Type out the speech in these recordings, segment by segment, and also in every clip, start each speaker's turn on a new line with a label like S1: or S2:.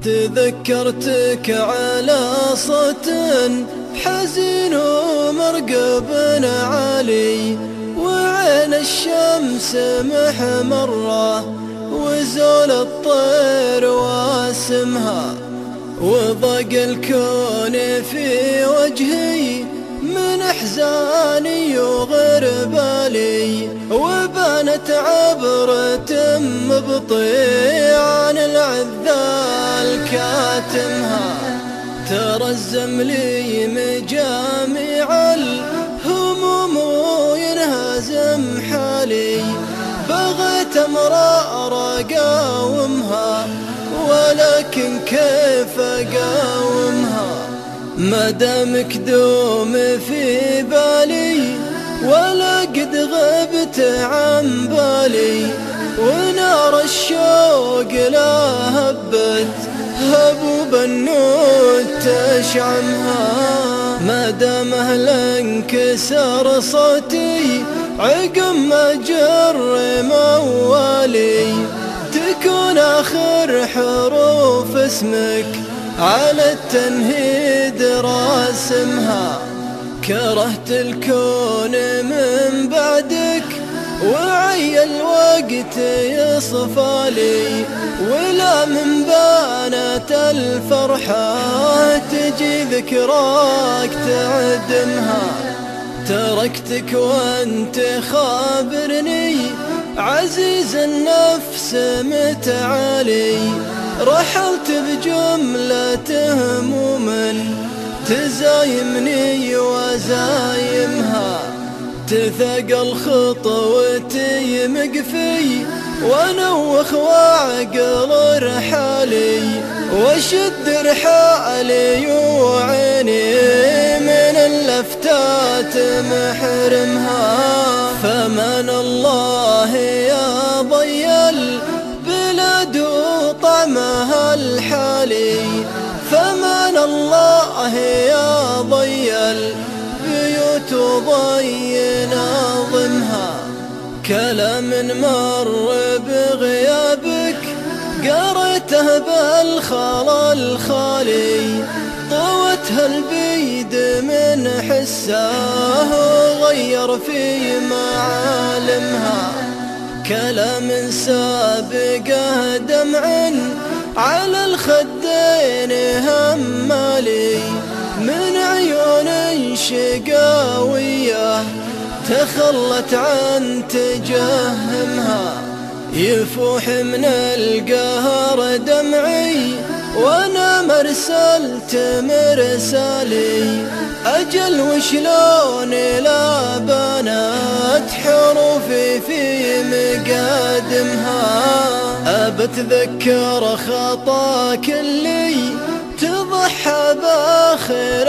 S1: تذكرتك على صوت حزين ومرقب عالي، وعين الشمس محمرة وزول الطير واسمها، وضاق الكون في وجهي من احزاني وغربالي، وبانت عبرة مبطي عن العذال كاتمها. ترزم لي مجاميع الهموم وينهزم حالي، بغيت امرار اقاومها ولكن كيف اقاومها؟ ما دامك دوم في بالي ولا قد غبت عن بالي، ونار الشوق لا هبت هبوب النود تشعمها. ما دام اهلا انكسر صوتي عقب ما جر موالي، تكون آخر حروف اسمك على التنهيد راسمها. كرهت الكون من بعدك وعي الوقت يصفالي، ولا من بانت الفرحة تجي ذكراك تعدمها. تركتك وانت خابرني عزيز النفس متعالي، رحلت بجملة هموم تزايمني وزايمها. تثقل خطوتي مقفي ونوخ وعقل رحالي، وشد رحالي وعيني من اللفتات محرمها. فمن الله يا ضي البلاد وطعمها الحالي، فمن الله يا ضي البيوت وضي ناظمها. كلام مر بغيابك قريته بالخلا الخالي، طوتها البيد من حسه وغير في معالمها. كلام سابقه دمع على الخدين همالي، من عيون شقاوية تخلت عن تجهمها. يفوح من القهر دمعي وانا مرسلت مرسالي، اجل وشلون لا بنات حروفي في مقادمها. ابتذكر خطاك اللي تضحى باخر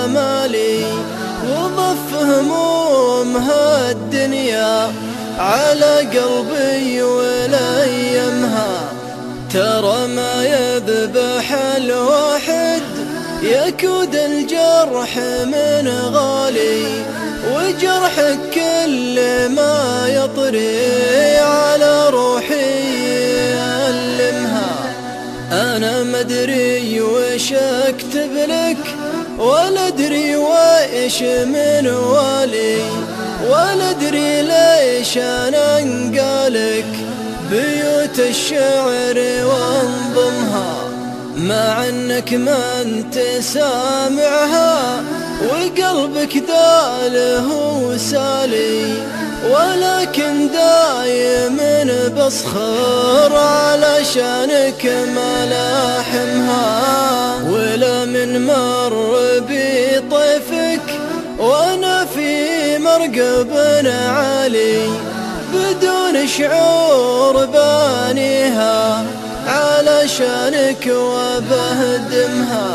S1: امالي، وضف همومها الدنيا على قلبي وليمها. ترى ما يذبح الواحد يكود الجرح من غالي، وجرحك كل ما يطري على روحي يألمها. أنا مدري وش أكتب لك ولا أدري وإيش من والي، ولا أدري ليش أنا انقالك بيوت الشعر وانظمها. مع انك ما انت سامعها وقلبك داله وسالي، ولكن دايم بصخر علشانك ملاحمها. ولا من مر بي طيفك وانا في مرقب عالي، بدون شعور بانيها علشانك وبهدمها.